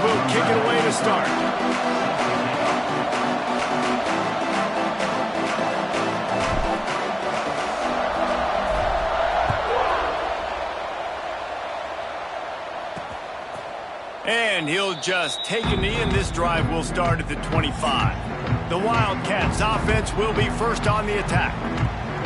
will kick it away to start. And he'll just take a knee, and this drive will start at the 25. The WildCatz offense will be first on the attack.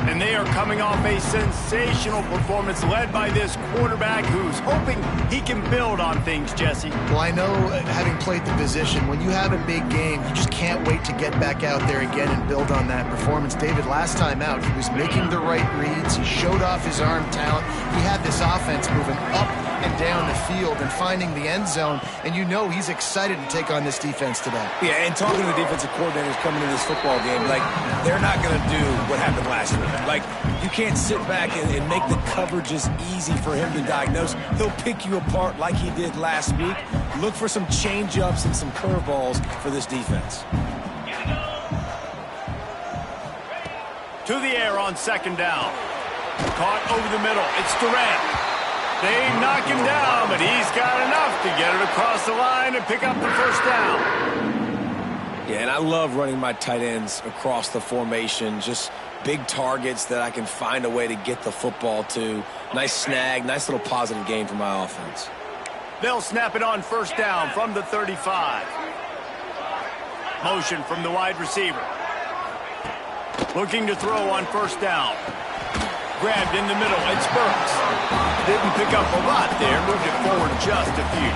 And they are coming off a sensational performance led by this quarterback who's hoping he can build on things, Jesse. Well, I know, having played the position, when you have a big game, you just can't wait to get back out there again and build on that performance. David, last time out, he was making the right reads. He showed off his arm talent. He had this offense moving up and down the field and finding the end zone, and you know he's excited to take on this defense today. Yeah, and talking to the defensive coordinators coming into this football game, like, they're not going to do what happened last week. Like, you can't sit back and make the coverages easy for him to diagnose. He'll pick you apart like he did last week. Look for some change-ups and some curveballs for this defense. To the air on second down. Caught over the middle. It's Durant. They knock him down, but he's got enough to get it across the line and pick up the first down. Yeah, and I love running my tight ends across the formation. Just big targets that I can find a way to get the football to. Nice snag, nice little positive gain for my offense. They'll snap it on first down from the 35. Motion from the wide receiver. Looking to throw on first down. Grabbed in the middle. It's Burks. Didn't pick up a lot there. Moved it forward just a few.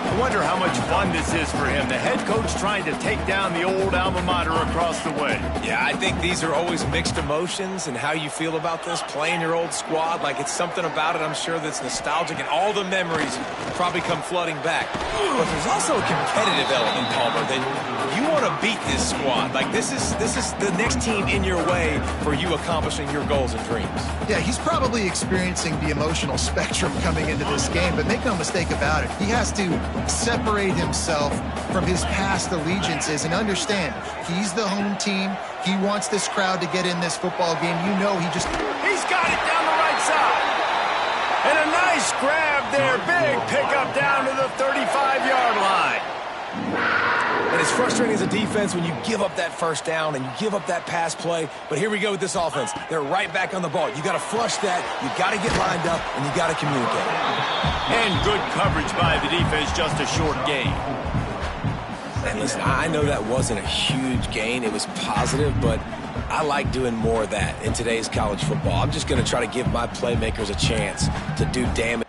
I wonder how much fun this is for him. The head coach trying to take down the old alma mater across the way. Yeah, I think these are always mixed emotions and how you feel about this, playing your old squad. Like, it's something about it, I'm sure, that's nostalgic, and all the memories probably come flooding back. But there's also a competitive element, Palmer, that you want to beat this squad. Like, this is the next team in your way for you accomplishing your goals and dreams. Yeah, he's probably experiencing the emotional spectrum coming into this game, but make no mistake about it. He has to separate himself from his past allegiances and understand he's the home team. He wants this crowd to get in this football game. You know he's got it down the right side. And a nice grab there. Big pickup down to the 35-yard line. And it's frustrating as a defense when you give up that first down and you give up that pass play. But here we go with this offense. They're right back on the ball. You got to flush that. You got to get lined up, and you got to communicate. And good coverage by the defense. Just a short gain. And listen, I know that wasn't a huge gain. It was positive, but I like doing more of that in today's college football. I'm just going to try to give my playmakers a chance to do damage.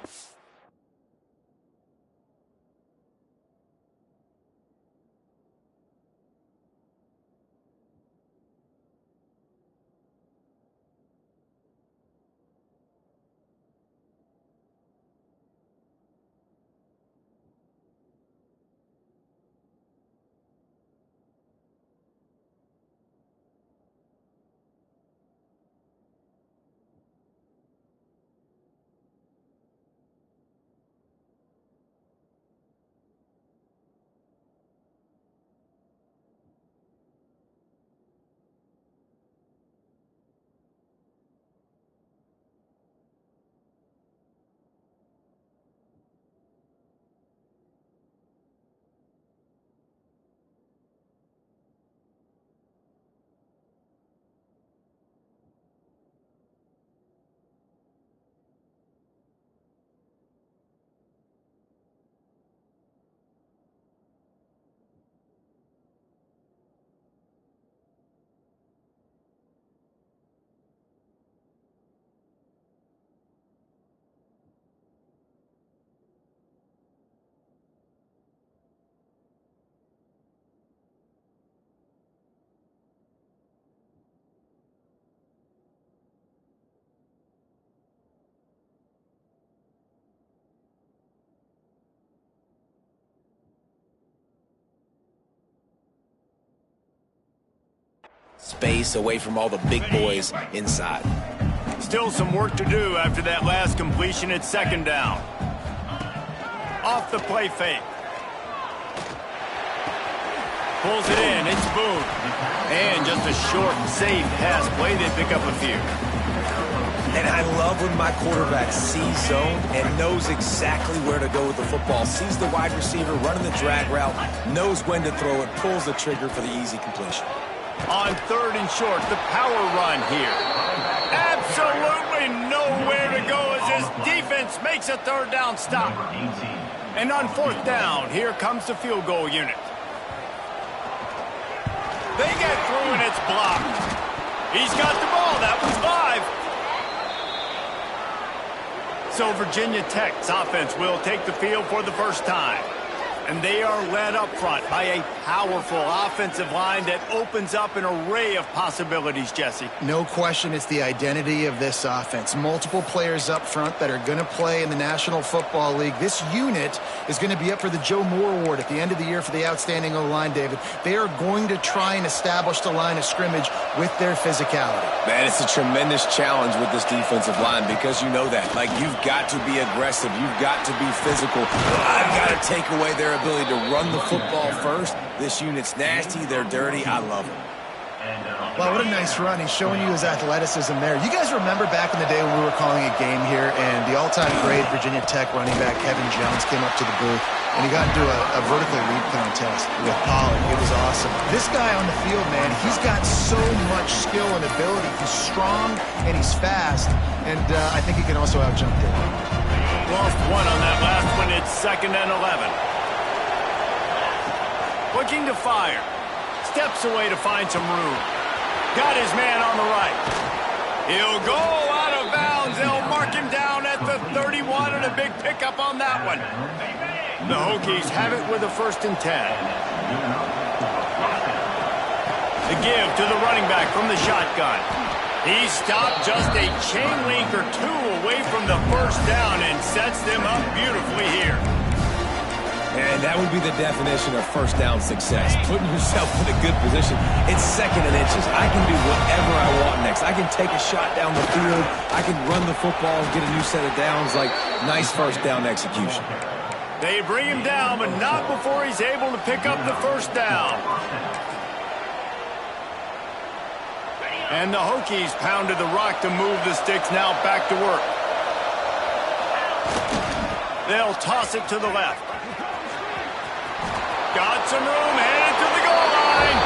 Space away from all the big boys inside. Still some work to do after that last completion at second down. Off the play fake. Pulls it in. It's Boone. And just a short, safe pass play. They pick up a few. And I love when my quarterback sees zone and knows exactly where to go with the football. Sees the wide receiver running the drag route, knows when to throw it, pulls the trigger for the easy completion. On 3rd and short, the power run here. Absolutely nowhere to go as his defense makes a 3rd down stop. And on 4th down, here comes the field goal unit. They get through and it's blocked. He's got the ball. That was 5. So Virginia Tech's offense will take the field for the first time. And they are led up front by a powerful offensive line that opens up an array of possibilities, Jesse. No question it's the identity of this offense. Multiple players up front that are going to play in the National Football League. This unit is going to be up for the Joe Moore Award at the end of the year for the outstanding O-line, David. They are going to try and establish the line of scrimmage with their physicality. Man, it's a tremendous challenge with this defensive line because you know that. Like, you've got to be aggressive. You've got to be physical. I've got to take away their ability to run the football first. This unit's nasty. They're dirty. I love them. Well, what a nice run. He's showing you his athleticism there. You guys remember back in the day when we were calling a game here and the all-time great Virginia Tech running back Kevin Jones came up to the booth and he got into a vertical leap contest with Pollard. It was awesome. This guy on the field, man, he's got so much skill and ability. He's strong and he's fast, and I think he can also out-jump it. Lost one on that last one. It's 2nd and 11. Looking to fire. Steps away to find some room. Got his man on the right. He'll go out of bounds. They'll mark him down at the 31 and a big pickup on that one. The Hokies have it with a 1st and 10. The give to the running back from the shotgun. He stopped just a chain link or 2 away from the 1st down and sets them up beautifully here. And that would be the definition of 1st down success. Putting yourself in a good position. It's 2nd and inches. I can do whatever I want next. I can take a shot down the field. I can run the football and get a new set of downs. Like, nice 1st down execution. They bring him down, but not before he's able to pick up the 1st down. And the Hokies pounded the rock to move the sticks now back to work. They'll toss it to the left. Got some room, headed to the goal line.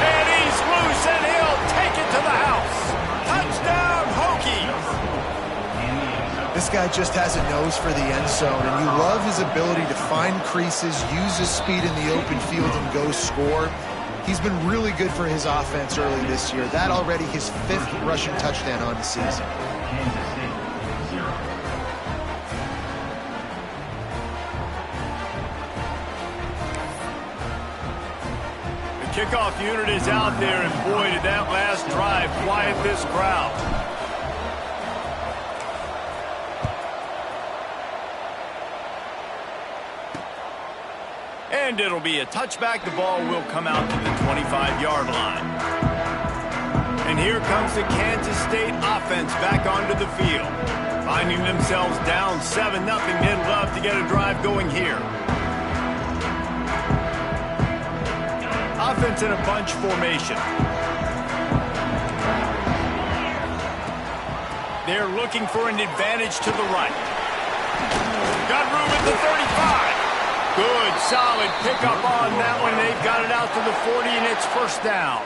And he's loose, and he'll take it to the house. Touchdown, Hokies. This guy just has a nose for the end zone, and you love his ability to find creases, use his speed in the open field, and go score. He's been really good for his offense early this year. That already his 5th rushing touchdown on the season. Kickoff unit is out there, and boy, did that last drive quiet this crowd. And it'll be a touchback. The ball will come out to the 25-yard line. And here comes the Kansas State offense back onto the field. Finding themselves down 7-0, they'd love to get a drive going here. Offense in a bunch formation. They're looking for an advantage to the right. Got room at the 35. Good, solid pickup on that one. They've got it out to the 40, and it's 1st down.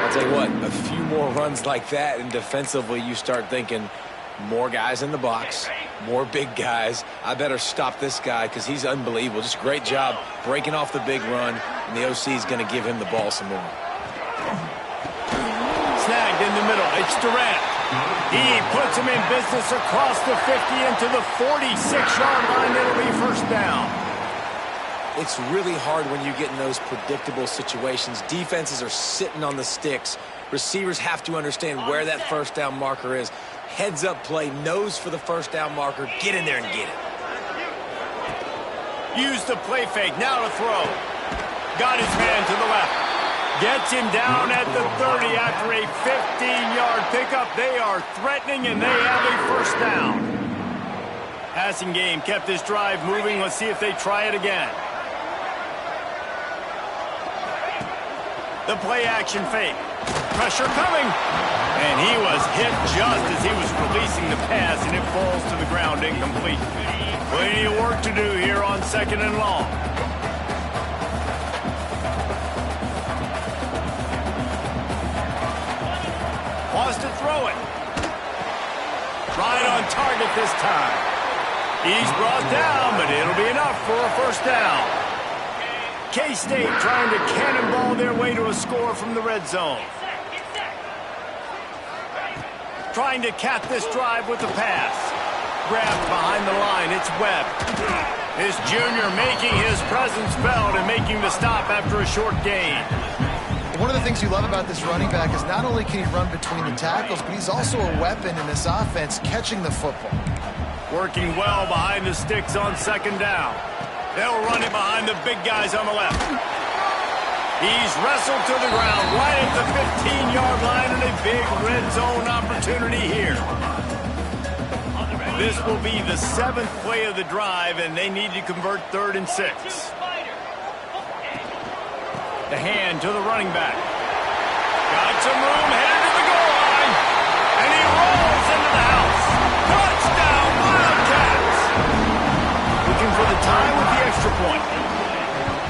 I'll tell you what, a few more runs like that, and defensively you start thinking, more guys in the box, more big guys. I better stop this guy because he's unbelievable. Just a great job breaking off the big run, and the OC is going to give him the ball some more. Snagged in the middle. It's Durant. He puts him in business across the 50 into the 46-yard line. It'll be 1st down. It's really hard when you get in those predictable situations. Defenses are sitting on the sticks. Receivers have to understand where that 1st down marker is. Heads-up play, nose for the 1st down marker. Get in there and get it. Use the play fake. Now to throw. Got his man to the left. Gets him down at the 30 after a 15-yard pickup. They are threatening, and they have a 1st down. Passing game kept this drive moving. Let's see if they try it again. The play action fake. Pressure coming. And he was hit just as he was releasing the pass, and it falls to the ground incomplete. Plenty of work to do here on 2nd and long. Wants to throw it. Right on target this time. He's brought down, but it'll be enough for a first down. K-State trying to cannonball their way to a score from the red zone. Trying to cap this drive with the pass. Grabbed behind the line, it's Webb. This junior making his presence felt and making the stop after a short gain. One of the things you love about this running back is not only can he run between the tackles, but he's also a weapon in this offense catching the football. Working well behind the sticks on 2nd down. They'll run it behind the big guys on the left. He's wrestled to the ground right at the 15-yard line, and a big red zone opportunity here. This will be the 7th play of the drive, and they need to convert 3rd and 6. The hand to the running back. Got some room, headed to the goal line. And he rolls into the house. Touchdown, Wildcats! Looking for the tie with the extra point.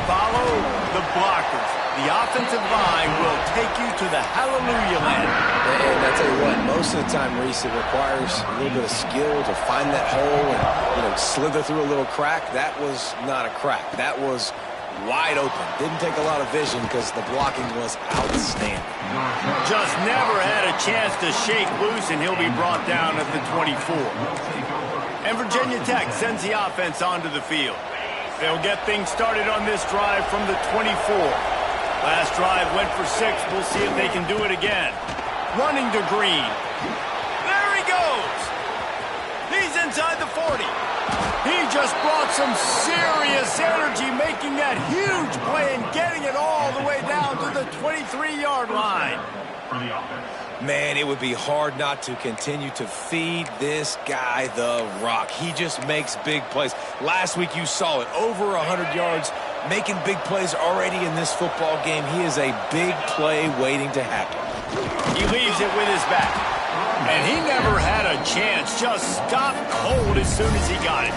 Follow the blockers. The offensive line will take you to the hallelujah land. And I tell you what, most of the time, Reese, it requires a little bit of skill to find that hole and, slither through a little crack. That was not a crack. That was wide open. Didn't take a lot of vision because the blocking was outstanding. Just never had a chance to shake loose, and he'll be brought down at the 24. And Virginia Tech sends the offense onto the field. They'll get things started on this drive from the 24. Last drive went for 6. We'll see if they can do it again. Running to Green. There he goes. He's inside the 40. He just brought some serious energy, making that huge play and getting it all the way down to the 23-yard line. Man, it would be hard not to continue to feed this guy the rock. He just makes big plays. Last week you saw it, over 100 yards, making big plays already in this football game. He is a big play waiting to happen. He leaves it with his back. And he never had a chance, just stopped cold as soon as he got it.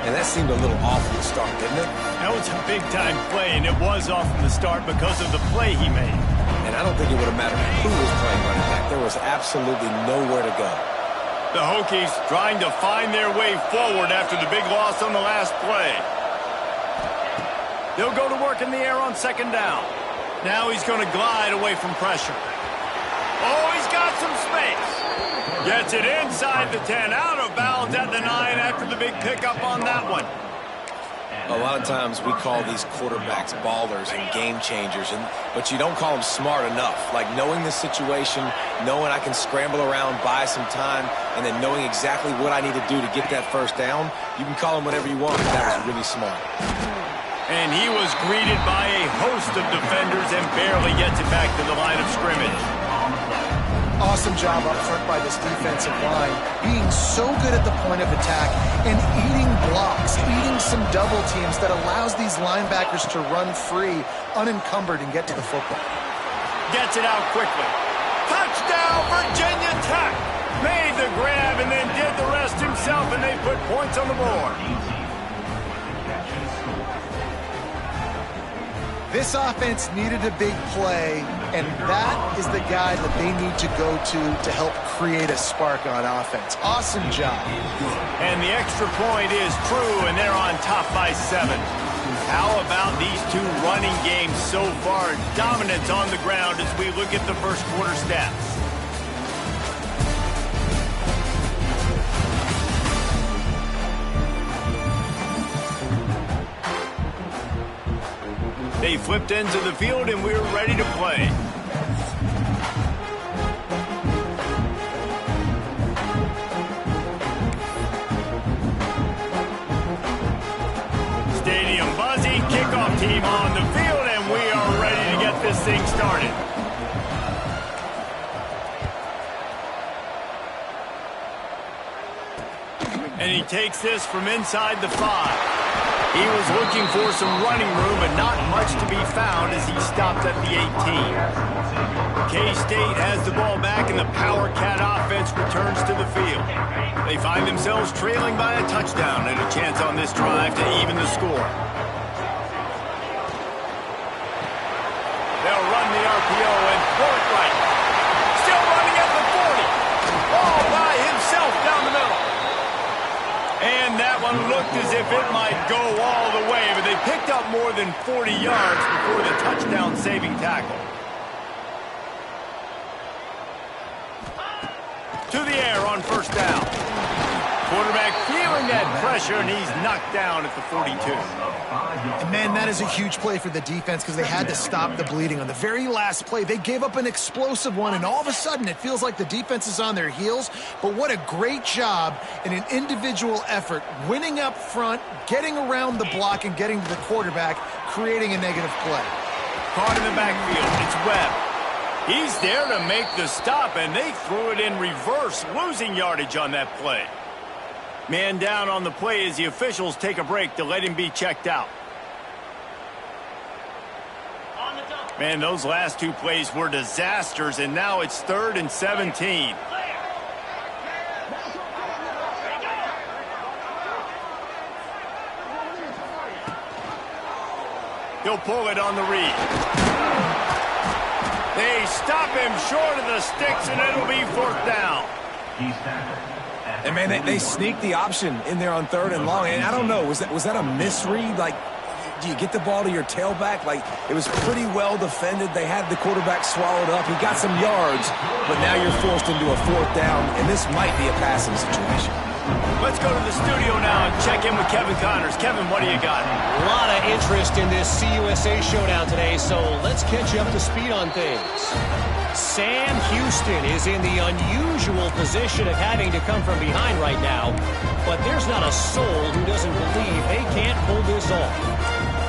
And that seemed a little off from the start, didn't it? That was a big-time play, and it was off from the start because of the play he made. And I don't think it would have mattered who was playing running back. There was absolutely nowhere to go. The Hokies trying to find their way forward after the big loss on the last play. They'll go to work in the air on 2nd down. Now he's going to glide away from pressure. Oh, he's got some space. Gets it inside the 10, out of bounds at the 9 after the big pickup on that one. A lot of times we call these quarterbacks ballers and game changers, but you don't call them smart enough. Like knowing the situation, knowing I can scramble around, buy some time, and then knowing exactly what I need to do to get that first down, you can call them whatever you want, but that was really smart. And he was greeted by a host of defenders and barely gets it back to the line of scrimmage. Awesome job up front by this defensive line, being so good at the point of attack and eating blocks, eating some double teams that allows these linebackers to run free, unencumbered, and get to the football. Gets it out quickly. Touchdown, Virginia Tech! Made the grab and then did the rest himself, and they put points on the board. This offense needed a big play, and that is the guy that they need to go to help create a spark on offense. Awesome job. And the extra point is true, and they're on top by 7. How about these two running games so far? Dominance on the ground as we look at the first quarter stats. They flipped into the field, and we're ready to play. Stadium buzzing, kickoff team on the field, and we are ready to get this thing started. And he takes this from inside the 5. He was looking for some running room, but not much to be found as he stopped at the 18. K-State has the ball back, and the Power Cat offense returns to the field. They find themselves trailing by a touchdown and a chance on this drive to even the score. They'll run the RPO and throw it right. Still running at the 40. All by himself down the middle. And that one looked as if it might go all the way, but they picked up more than 40 yards before the touchdown-saving tackle. To the air on first down. Quarterback feeling that pressure, and he's knocked down at the 42. And man, that is a huge play for the defense because they had to stop the bleeding. On the very last play, they gave up an explosive one, and all of a sudden it feels like the defense is on their heels. But what a great job in an individual effort, winning up front, getting around the block, and getting to the quarterback, creating a negative play. Caught in the backfield, it's Webb. He's there to make the stop, and they threw it in reverse, losing yardage on that play. Man down on the play as the officials take a break to let him be checked out. Man, those last two plays were disasters, and now it's 3rd and 17. He'll pull it on the read. They stop him short of the sticks, and it'll be 4th down. And, man, they sneaked the option in there on 3rd and long. And I don't know, was that a misread? Like, do you get the ball to your tailback? Like, it was pretty well defended. They had the quarterback swallowed up. He got some yards, but now you're forced into a 4th down, and this might be a passing situation. Let's go to the studio now and check in with Kevin Connors. Kevin, what do you got? A lot of interest in this CUSA showdown today, so let's catch you up to speed on things. Sam Houston is in the unusual position of having to come from behind right now, but there's not a soul who doesn't believe they can't pull this off.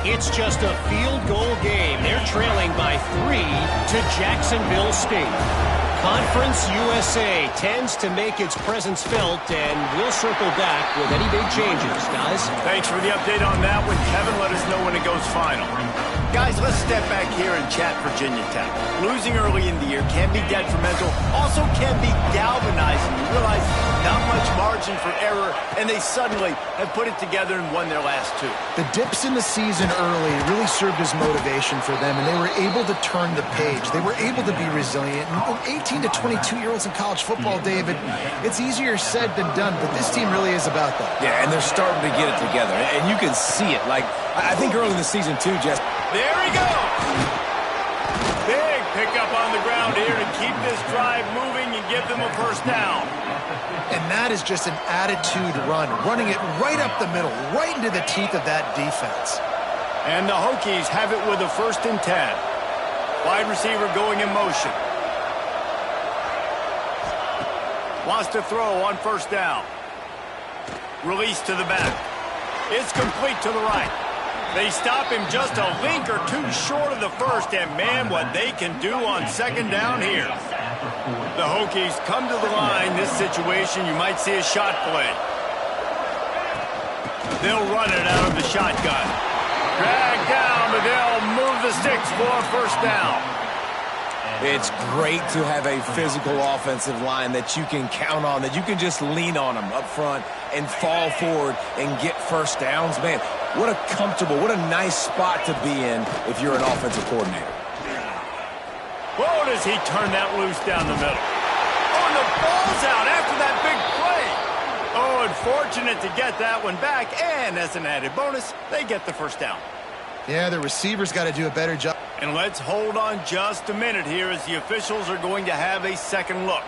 It's just a field goal game. They're trailing by 3 to Jacksonville State. Conference USA tends to make its presence felt, and we'll circle back with any big changes, guys. Thanks for the update on that one, Kevin. Let us know when it goes final. Guys, let's step back here and chat Virginia Tech. Losing early in the year can be detrimental, also can be galvanizing. You realize not much margin for error, and they suddenly have put it together and won their last 2. The dips in the season early really served as motivation for them, and they were able to turn the page. They were able to be resilient. And 18 to 22-year-olds in college football, David, it's easier said than done, but this team really is about that. Yeah, and they're starting to get it together, and you can see it. Like, I think early in the season, too, Jess. There he goes. Big pickup on the ground here to keep this drive moving and give them a 1st down. And that is just an attitude run, running it right up the middle, right into the teeth of that defense. And the Hokies have it with a 1st and 10. Wide receiver going in motion. Wants to throw on 1st down. Release to the back. It's complete to the right. They stop him just a link or 2 short of the 1st, and man, what they can do on 2nd down here. The Hokies come to the line. This situation, you might see a shot play. They'll run it out of the shotgun. Drag down, but they'll move the sticks for a 1st down. It's great to have a physical offensive line that you can count on, that you can just lean on them up front and fall forward and get 1st downs. Man, what a comfortable, what a nice spot to be in if you're an offensive coordinator. Whoa, does he turn that loose down the middle? Oh, and the ball's out after that big play. Oh, unfortunate to get that one back, and as an added bonus, they get the 1st down. Yeah, the receivers got to do a better job. And let's hold on just a minute here as the officials are going to have a 2nd look.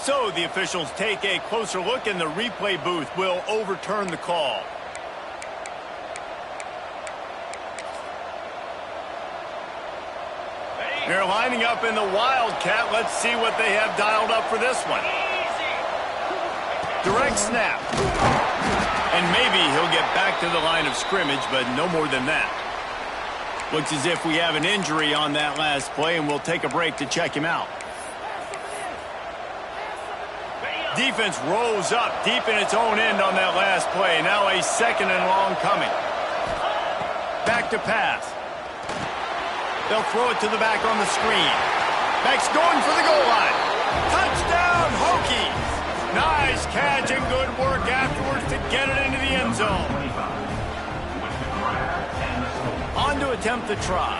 So the officials take a closer look, and the replay booth will overturn the call. They're lining up in the Wildcat. Let's see what they have dialed up for this one. Direct snap. maybe he'll get back to the line of scrimmage, but no more than that. Looks as if we have an injury on that last play, and we'll take a break to check him out. Defense rolls up deep in its own end on that last play. Now a second and long coming. Back to pass. They'll throw it to the back on the screen. Back's going for the goal line. Touchdown, Hokies! Nice catch and good work afterwards to get it into the end zone. On to attempt the try.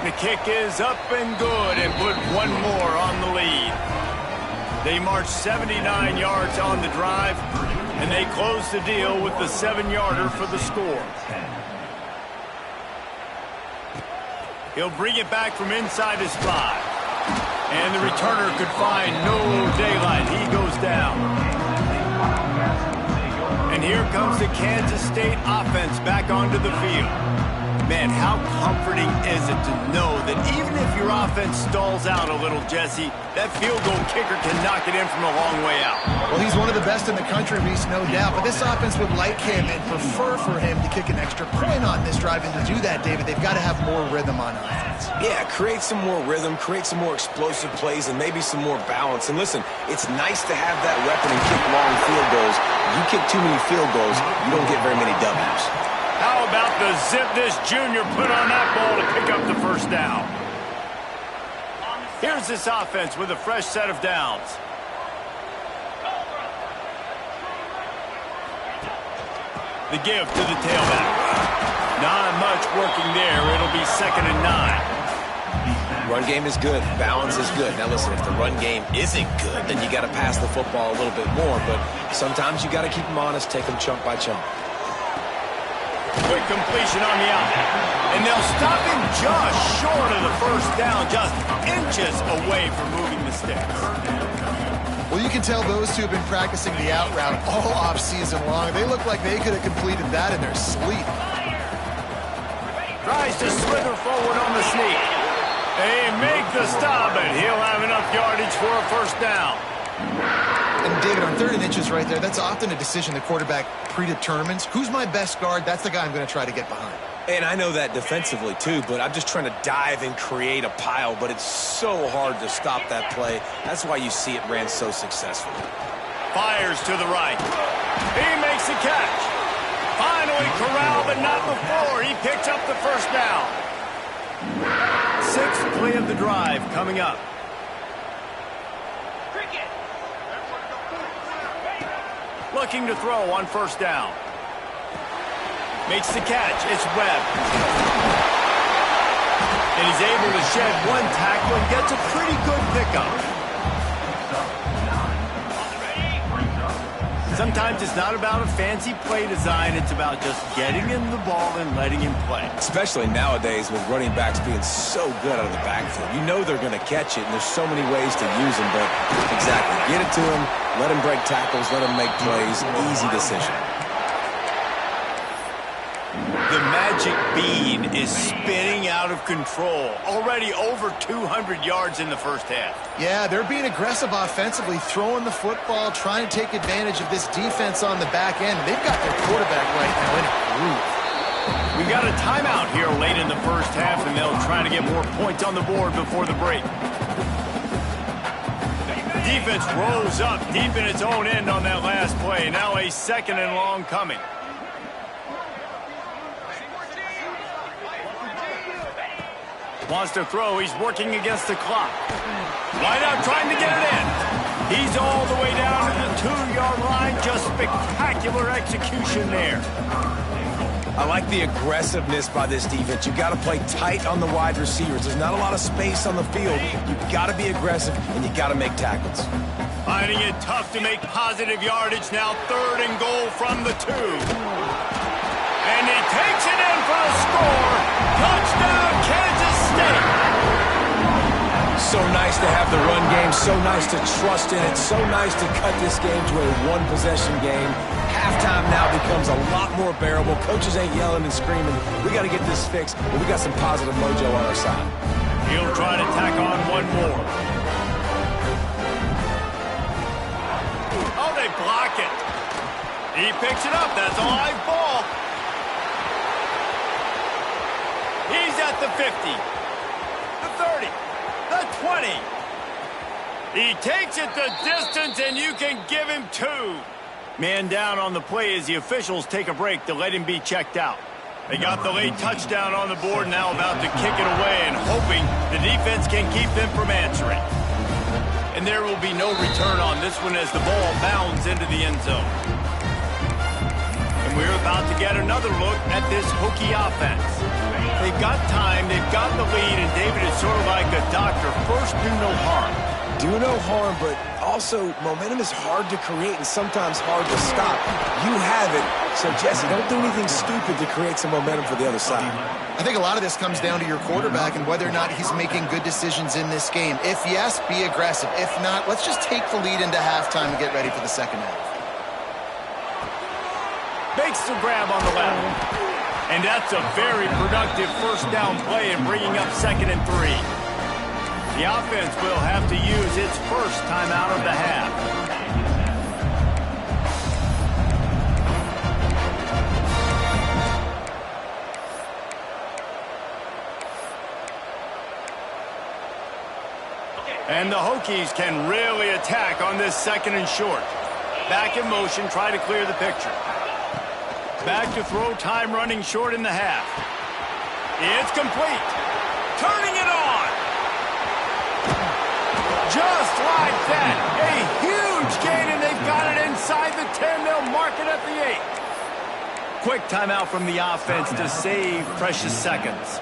The kick is up and good and put one more on the lead. They march 79 yards on the drive, and they close the deal with the 7-yarder for the score. He'll bring it back from inside his 5. And the returner could find no daylight. He goes down. And here comes the Kansas State offense back onto the field. Man, how comforting is it to know that even if your offense stalls out a little, Jesse, that field goal kicker can knock it in from a long way out. Well, he's one of the best in the country, Reese, no doubt. But this offense would like him and prefer for him to kick an extra point on this drive. And to do that, David, they've got to have more rhythm on offense. Yeah, create some more rhythm, create some more explosive plays, and maybe some more balance. And listen, it's nice to have that weapon and kick long field goals. You kick too many field goals, you don't get very many W's. How about the zip this junior put on that ball to pick up the first down? Here's this offense with a fresh set of downs. The give to the tailback. Not much working there. It'll be 2nd and 9. Run game is good. Balance is good. Now listen, if the run game isn't good, then you got to pass the football a little bit more. But sometimes you got to keep them honest, take them chunk by chunk. Quick completion on the out. And they'll stop him just short of the first down, just inches away from moving the sticks. Well, you can tell those two have been practicing the out route all off-season long. They look like they could have completed that in their sleep. Tries to slither forward on the sneak. They make the stop, and he'll have enough yardage for a first down. And David, on 3rd and inches right there, that's often a decision the quarterback predetermines. Who's my best guard? That's the guy I'm going to try to get behind. And I know that defensively, too, but I'm just trying to dive and create a pile, but it's so hard to stop that play. That's why you see it ran so successfully. Fires to the right. He makes the catch. Finally corralled, but not before. He picks up the first down. 6th play of the drive coming up. Looking to throw on first down. Makes the catch. It's Webb. And he's able to shed one tackle and gets a pretty good pickup. Sometimes it's not about a fancy play design. It's about just getting him the ball and letting him play. Especially nowadays with running backs being so good out of the backfield. You know they're going to catch it, and there's so many ways to use them. But exactly, get it to him, let him break tackles, let him make plays. Easy decision. The magic bean is spinning out of control. Already over 200 yards in the first half. Yeah, they're being aggressive offensively, throwing the football, trying to take advantage of this defense on the back end. They've got their quarterback right now in a groove. We've got a timeout here late in the first half, and they'll try to get more points on the board before the break. Defense rolls up deep in its own end on that last play. Now a 2nd and long coming. Wants to throw. He's working against the clock. Wide out trying to get it in. He's all the way down to the 2-yard line. Just spectacular execution there. I like the aggressiveness by this defense. You've got to play tight on the wide receivers. There's not a lot of space on the field. You've got to be aggressive, and you've got to make tackles. Finding it tough to make positive yardage now. 3rd and goal from the 2. And he takes it in for the score. Touchdown, Kansas State. So nice to have the run game. So nice to trust in it. So nice to cut this game to a one-possession game. Halftime now becomes a lot more bearable. Coaches ain't yelling and screaming. We got to get this fixed, but we got some positive mojo on our side. He'll try to tack on one more. Oh, they block pocket. He picks it up. That's a live ball. He's at the 50, the 30, the 20. He takes it the distance, and you can give him 2. Man down on the play as the officials take a break to let him be checked out. They got the late touchdown on the board, now about to kick it away and hoping the defense can keep them from answering. And there will be no return on this one as the ball bounds into the end zone. And we're about to get another look at this Hokie offense. They've got time, they've got the lead, and David is sort of like a doctor. First, do no harm. Do no harm, but also momentum is hard to create and sometimes hard to stop. You have it, so Jesse, don't do anything stupid to create some momentum for the other side. I think a lot of this comes down to your quarterback and whether or not he's making good decisions in this game. If yes, be aggressive. If not, let's just take the lead into halftime and get ready for the second half. Makes the grab on the left. And that's a very productive first down play in bringing up 2nd and 3. The offense will have to use its first timeout of the half. And the Hokies can really attack on this 2nd and short. Back in motion, try to clear the picture. Back to throw, time running short in the half. It's complete. Turning it on. Just like that. A huge gain, and they've got it inside the 10. They'll mark it at the 8. Quick timeout from the offense to save precious seconds.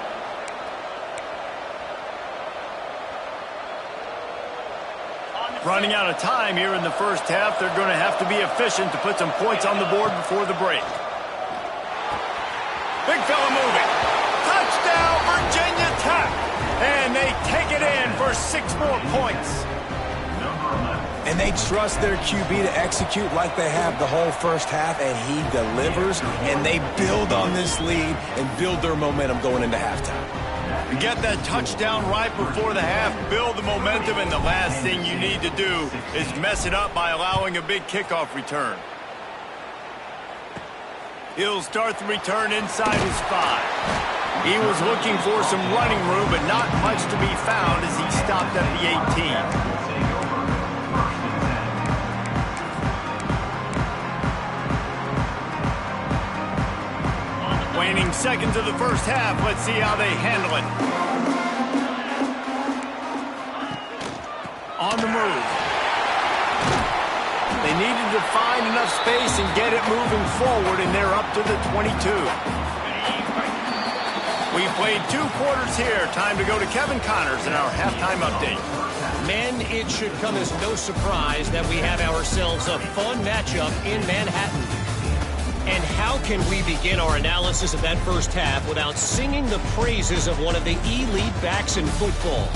Running out of time here in the first half. They're going to have to be efficient to put some points on the board before the break. Big fella moving. Touchdown, Virginia Tech. And they take it in for 6 more points. And they trust their QB to execute like they have the whole first half, and he delivers, and they build on this lead and build their momentum going into halftime. Get that touchdown right before the half, build the momentum, and the last thing you need to do is mess it up by allowing a big kickoff return. He'll start the return inside his 5. He was looking for some running room, but not much to be found as he stopped at the 18. Waning seconds of the first half. Let's see how they handle it. On the move. They needed to find enough space and get it moving forward, and they're up to the 22. We played 2 quarters here. Time to go to Kevin Connors in our halftime update. Men, it should come as no surprise that we have ourselves a fun matchup in Manhattan. And how can we begin our analysis of that first half without singing the praises of one of the elite backs in football?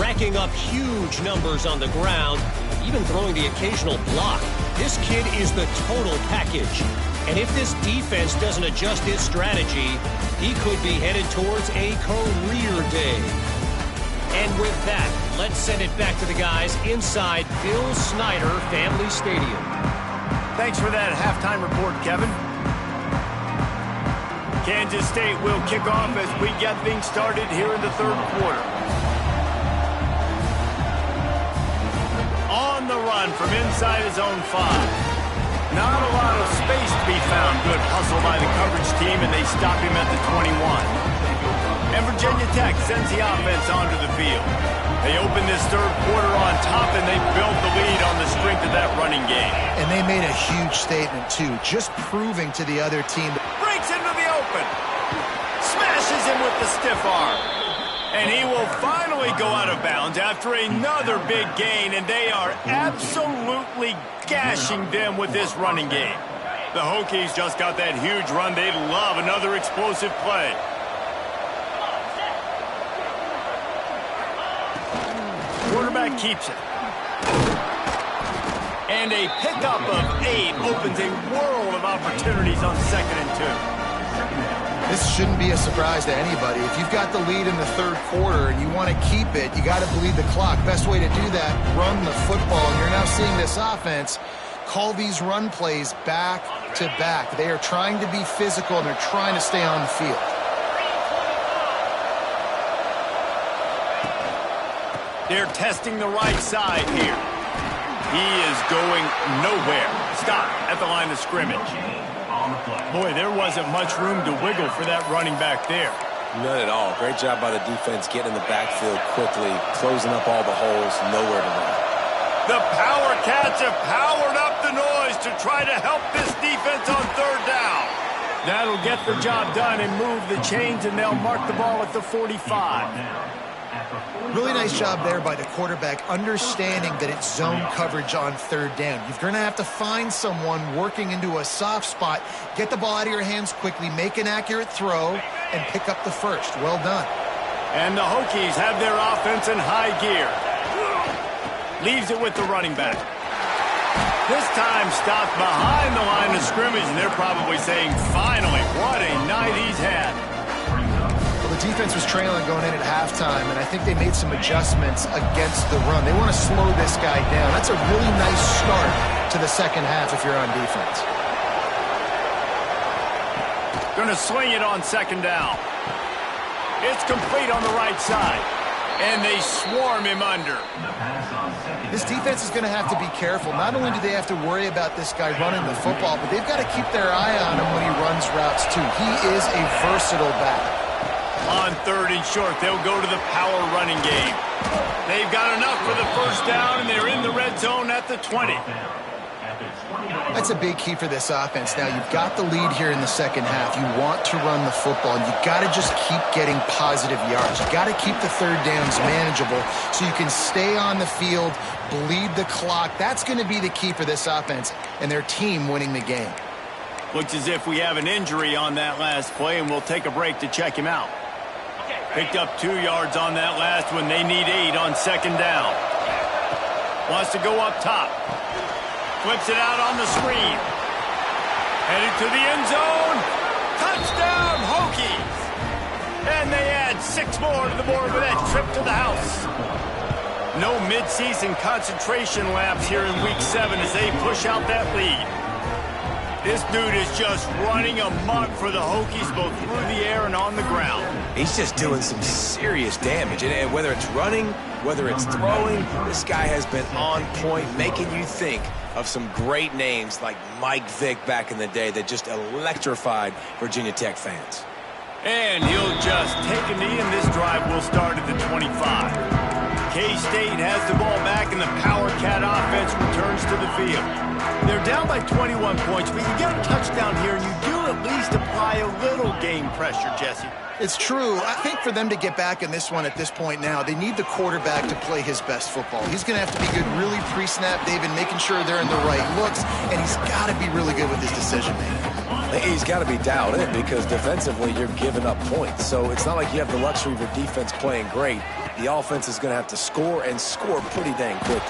Racking up huge numbers on the ground, even throwing the occasional block. This kid is the total package. And if this defense doesn't adjust its strategy, he could be headed towards a career day. And with that, let's send it back to the guys inside Bill Snyder Family Stadium. Thanks for that halftime report, Kevin. Kansas State will kick off as we get things started here in the 3rd quarter. On the run from inside his own 5. Not a lot of space to be found. Good hustle by the coverage team, and they stop him at the 21. And Virginia Tech sends the offense onto the field. They open this 3rd quarter on top, and they build the lead on the strength of that running game. And they made a huge statement, too, just proving to the other team. Breaks into the open. Smashes him with the stiff arm. And he will finally go out of bounds after another big gain, and they are absolutely gashing them with this running game. The Hokies just got that huge run. They'd love another explosive play. Quarterback keeps it. And a pickup of 8 opens a world of opportunities on 2nd and 2. This shouldn't be a surprise to anybody. If you've got the lead in the 3rd quarter and you want to keep it, you got to bleed the clock. Best way to do that, run the football. And you're now seeing this offense call these run plays back to back. They are trying to be physical, and they're trying to stay on the field. They're testing the right side here. He is going nowhere. Stop at the line of scrimmage. Boy, there wasn't much room to wiggle for that running back there. None at all. Great job by the defense getting in the backfield quickly, closing up all the holes, nowhere to run. The Power Cats have powered up the noise to try to help this defense on third down. That'll get the job done and move the chains, and they'll mark the ball at the 45. Really nice job there by the quarterback, understanding that it's zone coverage on third down. You're going to have to find someone working into a soft spot, get the ball out of your hands quickly, make an accurate throw, and pick up the first. Well done. And the Hokies have their offense in high gear. Leaves it with the running back. This time stopped behind the line of scrimmage, and they're probably saying, finally, what a night he's had. Well, the defense was trailing going in at halftime, and I think they made some adjustments against the run. They want to slow this guy down. That's a really nice start to the second half if you're on defense. Going to swing it on second down. It's complete on the right side, and they swarm him under. This defense is going to have to be careful. Not only do they have to worry about this guy running the football, but they've got to keep their eye on him when he runs routes too. He is a versatile back. On third and short, they'll go to the power running game. They've got enough for the first down, and they're in the red zone at the 20. That's a big key for this offense. Now, you've got the lead here in the second half. You want to run the football, and you've got to just keep getting positive yards. You've got to keep the third downs manageable so you can stay on the field, bleed the clock. That's going to be the key for this offense and their team winning the game. Looks as if we have an injury on that last play, and we'll take a break to check him out. Picked up 2 yards on that last one. They need 8 on second down. Wants to go up top. Flips it out on the screen. Headed to the end zone. Touchdown, Hokies! And they add 6 more to the board with that trip to the house. No midseason concentration laps here in Week 7 as they push out that lead. This dude is just running amok for the Hokies, both through the air and on the ground. He's just doing some serious damage. And whether it's running, whether it's throwing, this guy has been on point, making you think of some great names like Mike Vick back in the day that just electrified Virginia Tech fans. And he'll just take a knee, and this drive will start at the 25. K-State has the ball back, and the Power Cat offense returns to the field. They're down by 21 points, but you get a touchdown here, and you do at least apply a little game pressure, Jesse. It's true. I think for them to get back in this one at this point now, they need the quarterback to play his best football. He's going to have to be good really pre-snap, David, making sure they're in the right looks, and he's got to be really good with his decision-making. He's got to be dialed in because defensively you're giving up points. So it's not like you have the luxury of your defense playing great. The offense is going to have to score and score pretty dang quickly.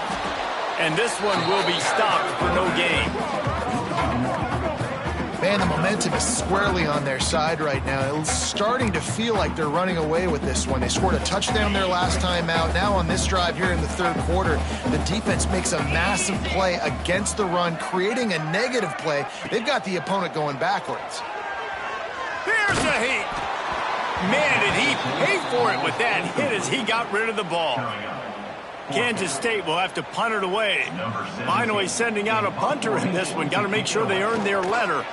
And this one will be stopped for no gain. Man, the momentum is squarely on their side right now. It's starting to feel like they're running away with this one. They scored a touchdown their last time out. Now on this drive here in the third quarter, the defense makes a massive play against the run, creating a negative play. They've got the opponent going backwards. Here's a hit. Man, did he pay for it with that hit as he got rid of the ball. Kansas State will have to punt it away. Finally sending out a punter in this one. Got to make sure they earn their letter.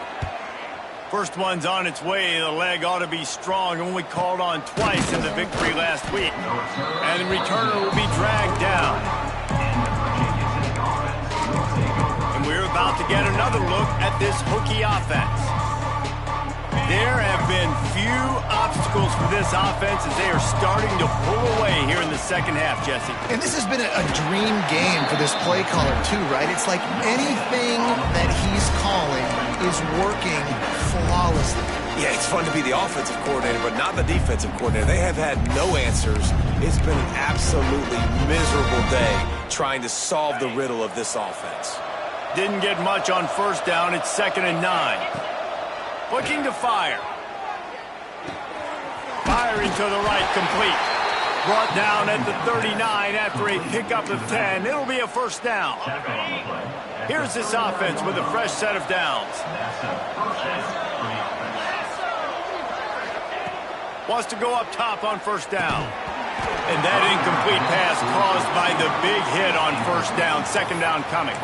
First one's on its way. The leg ought to be strong. Only called on twice in the victory last week. And the returner will be dragged down. And we're about to get another look at this Hokie offense. There have been few obstacles for this offense as they are starting to pull away here in the second half, Jesse. And this has been a dream game for this play caller, too, right? It's like anything that he's calling is working flawlessly. Yeah, it's fun to be the offensive coordinator, but not the defensive coordinator. They have had no answers. It's been an absolutely miserable day trying to solve the riddle of this offense. Didn't get much on first down. It's 2nd and 9. Looking to fire. Firing to the right, complete. Brought down at the 39 after a pickup of 10. It'll be a first down. Here's this offense with a fresh set of downs. Wants to go up top on first down. And that incomplete pass caused by the big hit on first down. Second down coming.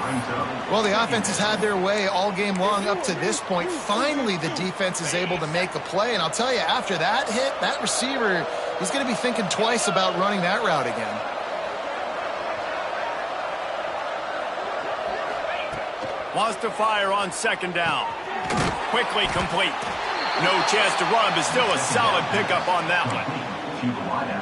Well, the offense has had their way all game long up to this point. Finally, the defense is able to make a play. And I'll tell you, after that hit, that receiver, he's going to be thinking twice about running that route again. Wants to fire on second down. Quickly complete. No chance to run, but still a solid pickup on that one.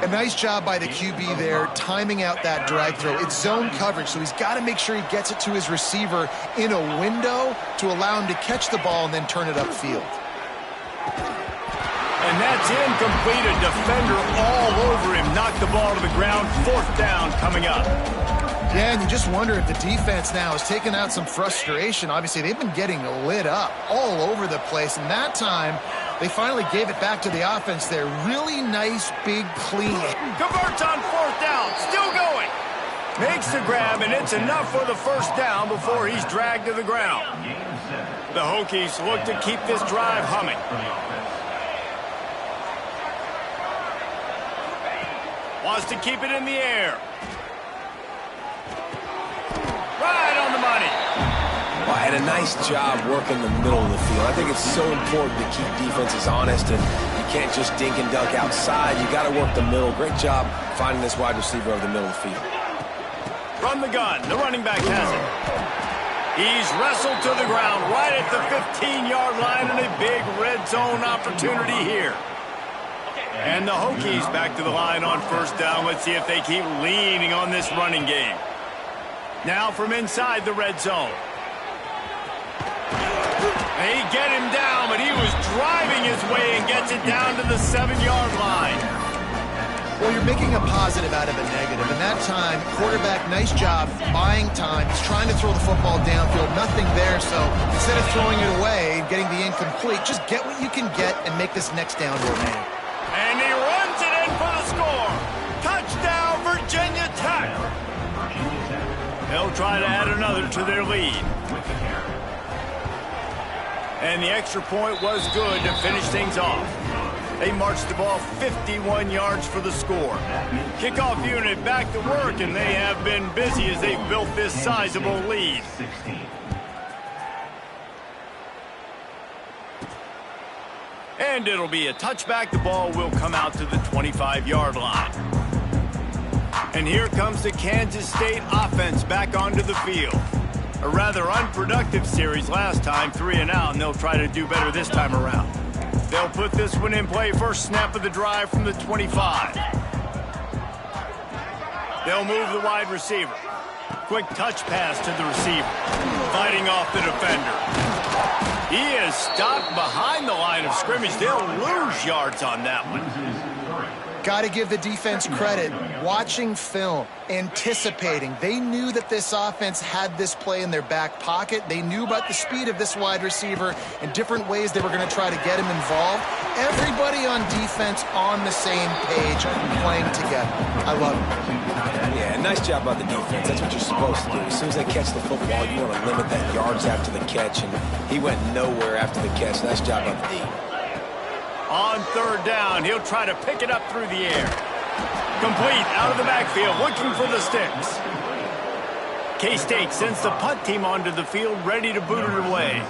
A nice job by the QB there, timing out that drag throw. It's zone coverage, so he's got to make sure he gets it to his receiver in a window to allow him to catch the ball and then turn it upfield. And that's incomplete. A defender all over him. Knocked the ball to the ground. Fourth down coming up. Yeah, and you just wonder if the defense now has taken out some frustration. Obviously, they've been getting lit up all over the place, and that time they finally gave it back to the offense there. Really nice, big, clean. Converts on fourth down. Still going. Makes the grab, and it's enough for the first down before he's dragged to the ground. The Hokies look to keep this drive humming. Wants to keep it in the air. Right on the money. Well, and a nice job working the middle of the field. I think it's so important to keep defenses honest, and you can't just dink and dunk outside. You got to work the middle. Great job finding this wide receiver over the middle of the field. From the gun, the running back has it. He's wrestled to the ground right at the 15-yard line, and a big red zone opportunity here. And the Hokies back to the line on first down. Let's see if they keep leaning on this running game. Now from inside the red zone. They get him down, but he was driving his way and gets it down to the 7-yard line. Well, you're making a positive out of a negative. And that time, quarterback, nice job buying time. He's trying to throw the football downfield. Nothing there, so instead of throwing it away and getting the incomplete, just get what you can get and make this next down to a man. And he runs it in for the score. Touchdown, Virginia Tech. They'll try to add another to their lead. And the extra point was good to finish things off. They marched the ball 51 yards for the score. Kickoff unit back to work, and they have been busy as they've built this sizable lead. And it'll be a touchback. The ball will come out to the 25-yard line. And here comes the Kansas State offense back onto the field. A rather unproductive series last time, 3 and out, and they'll try to do better this time around. They'll put this one in play. First snap of the drive from the 25. They'll move the wide receiver. Quick touch pass to the receiver. Fighting off the defender. He is stopped behind the line of scrimmage. They'll lose yards on that one. Got to give the defense credit. Watching film, anticipating. They knew that this offense had this play in their back pocket. They knew about the speed of this wide receiver and different ways they were going to try to get him involved. Everybody on defense on the same page, playing together. I love it. Yeah, nice job by the defense. That's what you're supposed to do. As soon as they catch the football, you want to limit that yards after the catch, and he went nowhere after the catch. Nice job by the D. On third down, he'll try to pick it up through the air. Complete out of the backfield, looking for the sticks. K-State sends the punt team onto the field, ready to boot it away.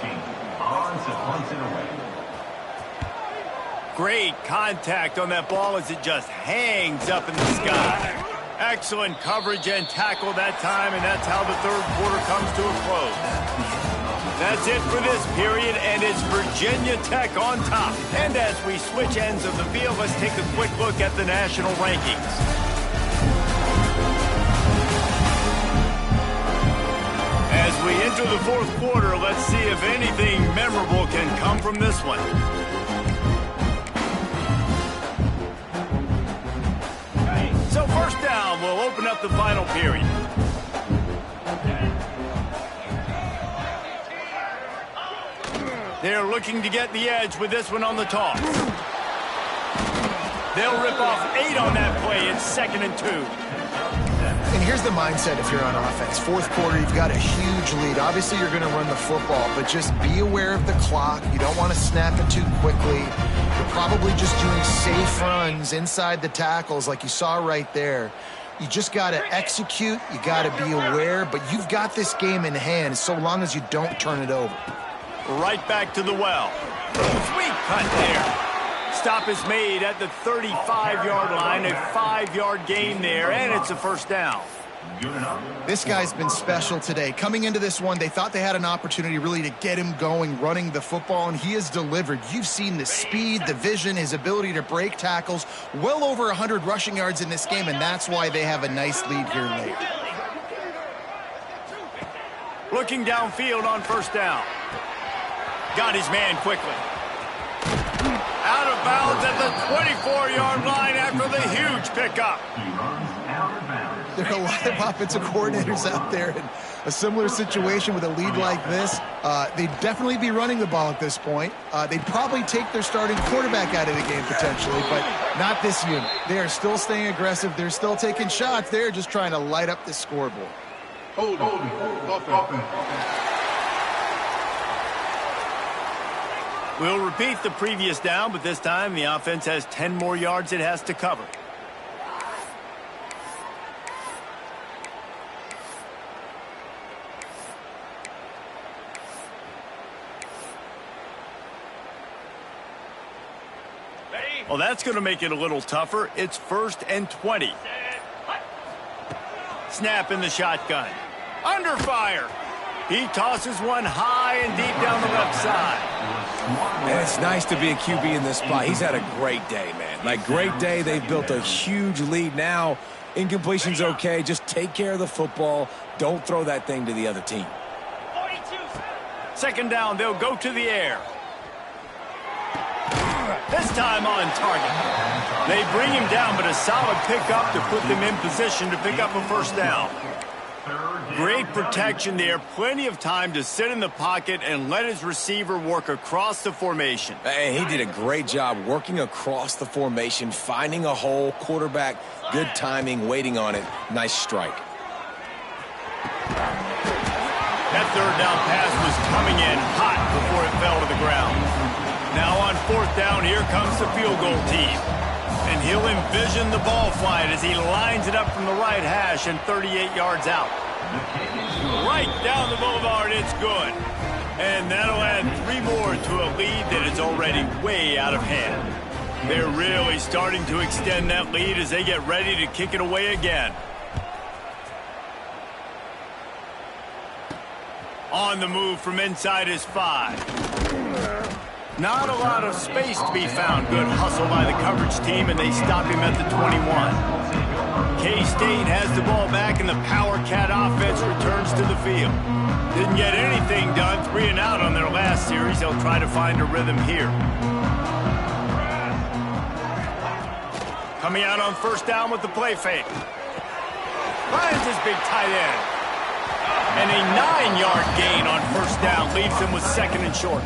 Great contact on that ball as it just hangs up in the sky. Excellent coverage and tackle that time, and that's how the third quarter comes to a close. That's it for this period, and it's Virginia Tech on top. And as we switch ends of the field, let's take a quick look at the national rankings. As we enter the fourth quarter, let's see if anything memorable can come from this one. So first down, we'll open up the final period. They're looking to get the edge with this one on the toss. They'll rip off 8 on that play. It's 2nd and 2. And here's the mindset if you're on offense. Fourth quarter, you've got a huge lead. Obviously, you're going to run the football, but just be aware of the clock. You don't want to snap it too quickly. You're probably just doing safe runs inside the tackles like you saw right there. You just got to execute. You got to be aware, but you've got this game in hand so long as you don't turn it over. Right back to the well. Sweet cut there. Stop is made at the 35-yard line, a 5-yard gain there, and it's a first down. This guy's been special today. Coming into this one, they thought they had an opportunity really to get him going, running the football, and he has delivered. You've seen the speed, the vision, his ability to break tackles, well over 100 rushing yards in this game, and that's why they have a nice lead here late. Looking downfield on first down. Got his man quickly. Out of bounds at the 24-yard line after the huge pickup. There are a lot of offensive coordinators out there in a similar situation with a lead like this. They'd definitely be running the ball at this point. They'd probably take their starting quarterback out of the game potentially, but not this unit. They are still staying aggressive. They're still taking shots. They're just trying to light up the scoreboard. Hold on. We'll repeat the previous down, but this time the offense has 10 more yards it has to cover. Well, that's going to make it a little tougher. It's 1st and 20. Snap in the shotgun. Under fire. He tosses one high and deep down the left side. And it's nice to be a QB in this spot. He's had a great day, man. Like, great day. They've built a huge lead now. Incompletion's okay. Just take care of the football. Don't throw that thing to the other team. 2nd down, they'll go to the air. This time on target. They bring him down, but a solid pickup to put them in position to pick up a first down. Great protection there. Plenty of time to sit in the pocket and let his receiver work across the formation. And he did a great job working across the formation, finding a hole, quarterback, good timing, waiting on it. Nice strike. That 3rd down pass was coming in hot before it fell to the ground. Now on 4th down, here comes the field goal team. And he'll envision the ball flight as he lines it up from the right hash and 38 yards out. Right down the boulevard, it's good. And that'll add 3 more to a lead that is already way out of hand. They're really starting to extend that lead as they get ready to kick it away again. On the move from inside his 5. Not a lot of space to be found. Good hustle by the coverage team, and they stop him at the 21. K-State has the ball back, and the Power Cat offense returns to the field. Didn't get anything done. 3 and out on their last series. They'll try to find a rhythm here. Coming out on 1st down with the play fake. Finds his big tight end. And a 9-yard gain on 1st down leaves him with 2nd and short.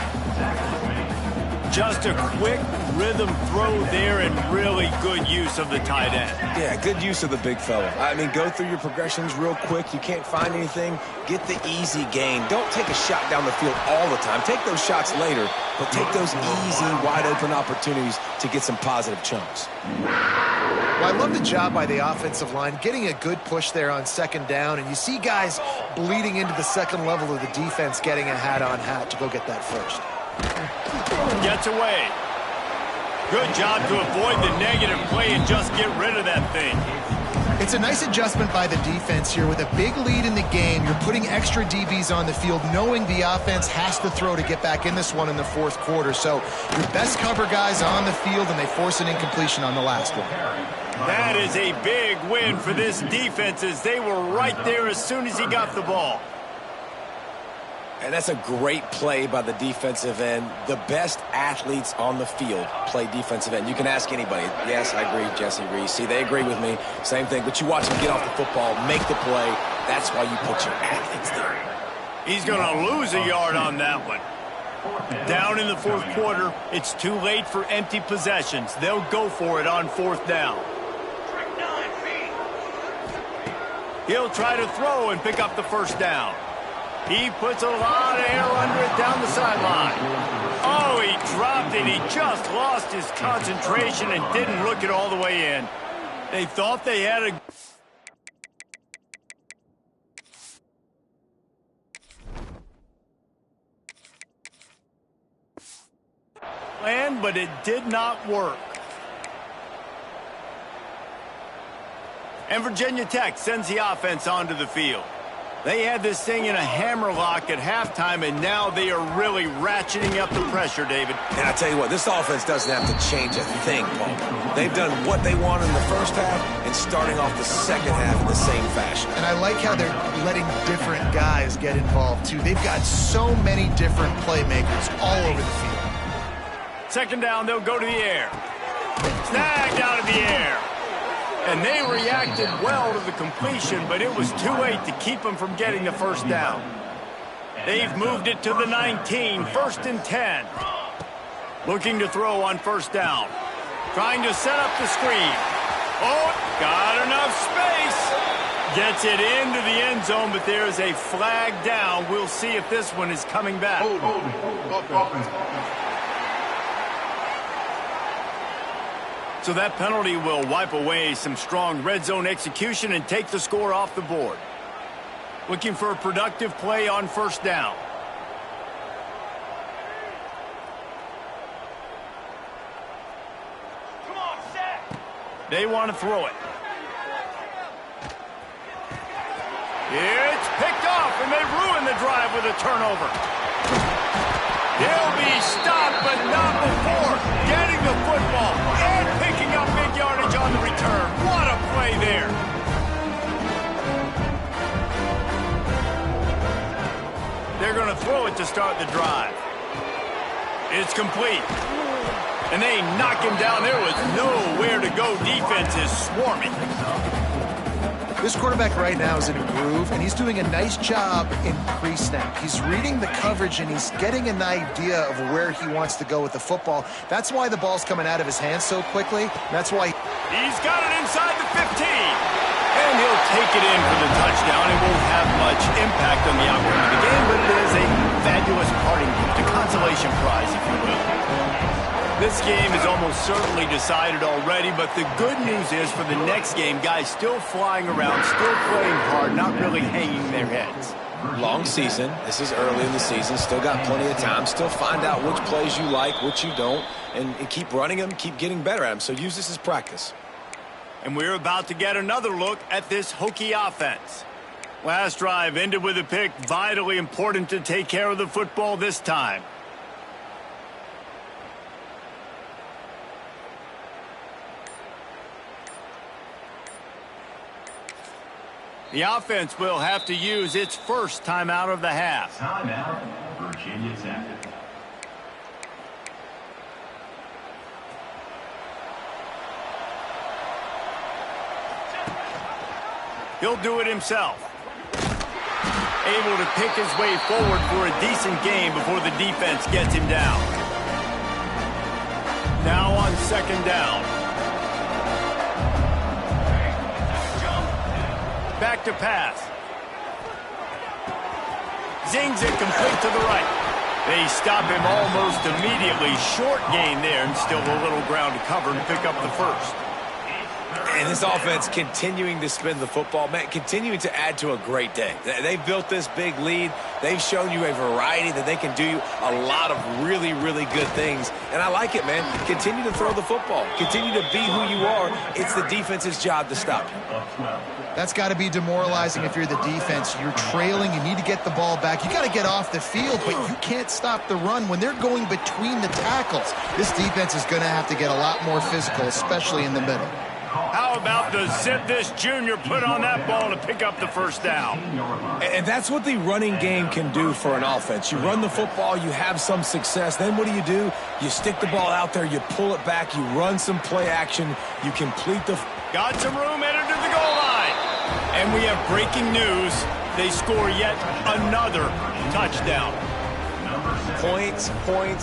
Just a quick rhythm throw there and really good use of the tight end. Yeah, good use of the big fella. I mean, go through your progressions real quick. You can't find anything. Get the easy gain. Don't take a shot down the field all the time. Take those shots later, but take those easy, wide-open opportunities to get some positive chunks. Well, I love the job by the offensive line, getting a good push there on 2nd down, and you see guys bleeding into the 2nd level of the defense getting a hat-on-hat to go get that first. Gets away. Good job to avoid the negative play and just get rid of that thing. It's a nice adjustment by the defense here. With a big lead in the game, you're putting extra DBs on the field, knowing the offense has to throw to get back in this one in the 4th quarter. So your best cover guys on the field, and they force an incompletion on the last one. That is a big win for this defense, as they were right there as soon as he got the ball. And that's a great play by the defensive end. The best athletes on the field play defensive end. You can ask anybody. Yes, I agree, Jesse Reese. See, they agree with me. Same thing. But you watch them get off the football, make the play. That's why you put your athletes there. He's going to lose a yard on that one. Down in the 4th quarter, it's too late for empty possessions. They'll go for it on 4th down. He'll try to throw and pick up the first down. He puts a lot of air under it down the sideline. Oh, he dropped it. He just lost his concentration and didn't look it all the way in. They thought they had a... plan, but it did not work. And Virginia Tech sends the offense onto the field. They had this thing in a hammerlock at halftime, and now they are really ratcheting up the pressure, David. And I tell you what, this offense doesn't have to change a thing, Paul. They've done what they wanted in the first half and starting off the second half in the same fashion. And I like how they're letting different guys get involved, too. They've got so many different playmakers all over the field. Second down, they'll go to the air. Snagged out of the air. And they reacted well to the completion, but it was too late to keep them from getting the first down. They've moved it to the 19, 1st and 10. Looking to throw on first down. Trying to set up the screen. Oh, got enough space. Gets it into the end zone, but there's a flag down. We'll see if this one is coming back. So that penalty will wipe away some strong red zone execution and take the score off the board. Looking for a productive play on first down. Come on, set. They want to throw it. It's picked off, and they ruin the drive with a turnover. He'll be stopped, but not before getting the football and picking up big yardage on the return. What a play there. They're going to throw it to start the drive. It's complete. And they knock him down. There was nowhere to go. Defense is swarming. This quarterback right now is in a groove, and he's doing a nice job in pre-snap. He's reading the coverage, and he's getting an idea of where he wants to go with the football. That's why the ball's coming out of his hands so quickly. That's why he's got it inside the 15. And he'll take it in for the touchdown. It won't have much impact on the outcome of the game, but it is a fabulous parting gift, a consolation prize, if you will. This game is almost certainly decided already, but the good news is for the next game, guys still flying around, still playing hard, not really hanging their heads. Long season. This is early in the season. Still got plenty of time. Still find out which plays you like, which you don't, and keep running them, keep getting better at them. So use this as practice. And we're about to get another look at this Hokie offense. Last drive ended with a pick. Vitally important to take care of the football this time. The offense will have to use its first timeout of the half. Timeout, Virginia Tech. He'll do it himself. Able to pick his way forward for a decent game before the defense gets him down. Now on second down. Back to pass. Zings it complete to the right. They stop him almost immediately. Short gain there, and still a little ground to cover and pick up the first. And this offense continuing to spin the football, man, continuing to add to a great day. They've built this big lead. They've shown you a variety that they can do a lot of really, really good things. And I like it, man. Continue to throw the football. Continue to be who you are. It's the defense's job to stop you. that's got to be demoralizing if you're the defense. You're trailing. You need to get the ball back. You got to get off the field, but you can't stop the run. When they're going between the tackles, this defense is going to have to get a lot more physical, especially in the middle. How about the zip this junior put on that ball to pick up the first down? And that's what the running game can do for an offense. You run the football, you have some success. Then what do? You stick the ball out there, you pull it back, you run some play action, you complete the... Got some room, entered to the goal line. And we have breaking news. They score yet another touchdown. Points,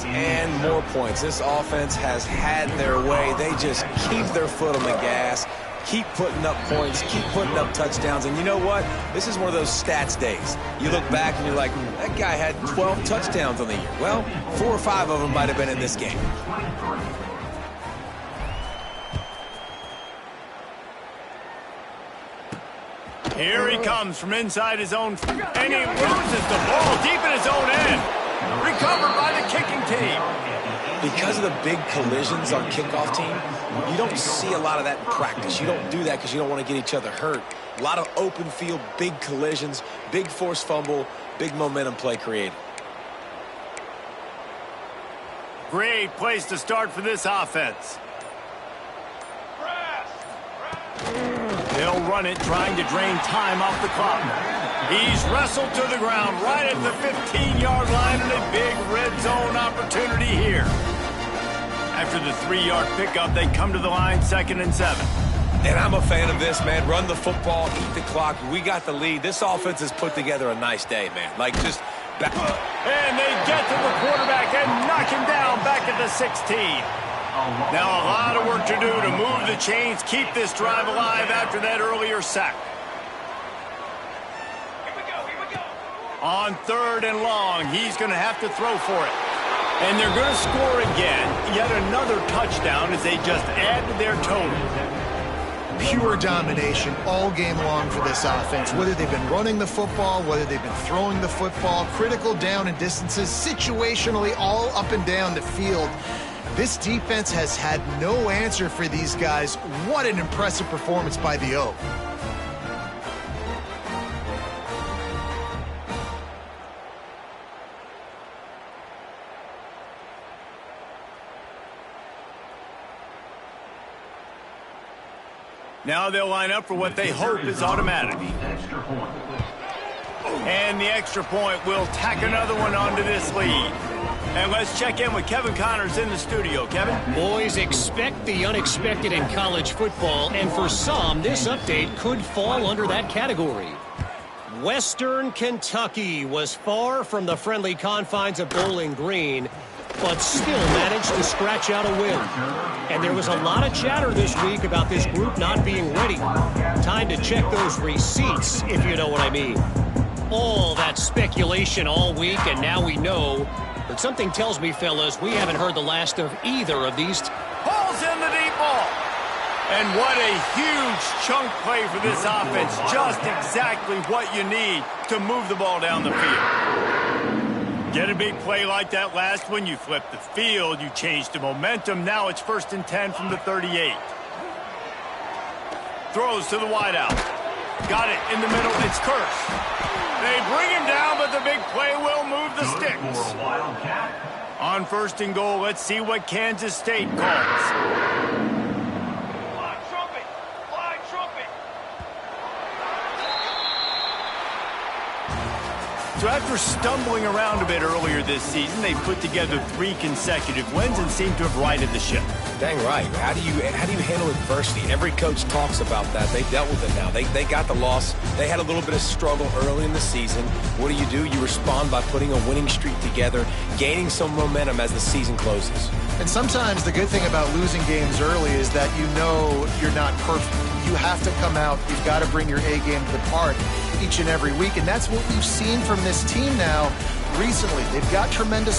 and more points. This offense has had their way. They just keep their foot on the gas, keep putting up points, keep putting up touchdowns. And you know what? This is one of those stats days. You look back and you're like, that guy had 12 touchdowns on the year. Well, 4 or 5 of them might have been in this game. Here he comes from inside his own, and he loses the ball deep in his own end. Recovered by the kicking team. Because of the big collisions on kickoff team, you don't see a lot of that in practice. You don't do that because you don't want to get each other hurt. A lot of open field, big collisions, big forced fumble, big momentum play created. Great place to start for this offense. They'll run it, trying to drain time off the clock. He's wrestled to the ground right at the 15-yard line, and a big red zone opportunity here. After the 3-yard pickup, they come to the line 2nd and 7. And I'm a fan of this, man. Run the football, eat the clock. We got the lead. This offense has put together a nice day, man. Like, just back. And they get to the quarterback and knock him down back at the 16. Now a lot of work to do to move the chains, keep this drive alive after that earlier sack. Here we go. On 3rd and long, he's going to have to throw for it. And they're going to score again. Yet another touchdown as they just add to their total. Pure domination all game long for this offense. Whether they've been running the football, whether they've been throwing the football, critical down and distances, situationally all up and down the field. This defense has had no answer for these guys. What an impressive performance by the O. Now they'll line up for what they hope is automatic. And the extra point will tack another one onto this lead. And let's check in with Kevin Connors in the studio. Kevin? Boys, expect the unexpected in college football, and for some, this update could fall under that category. Western Kentucky was far from the friendly confines of Bowling Green, but still managed to scratch out a win. And there was a lot of chatter this week about this group not being ready. Time to check those receipts, if you know what I mean. All that speculation all week, and now we know. But something tells me, fellas, we haven't heard the last of either of these. Pulls in the deep ball. And what a huge chunk play for this offense. Just exactly what you need to move the ball down the field. Get a big play like that last one, you flip the field, you change the momentum. Now it's 1st and 10 from the 38. Throws to the wideout. Got it in the middle. It's Curse. They bring him down, but the big play will move the sticks. On 1st and goal, let's see what Kansas State calls. Fly trumpet. So after stumbling around a bit earlier this season, they put together 3 consecutive wins and seem to have righted the ship. Dang right. How do you handle adversity? Every coach talks about that. They dealt with it now. They got the loss. They had a little bit of struggle early in the season. What do? You respond by putting a winning streak together, gaining some momentum as the season closes. And sometimes the good thing about losing games early is that you know you're not perfect. You have to come out. You've got to bring your A game to the park each and every week. And that's what we've seen from this team now recently. They've got tremendous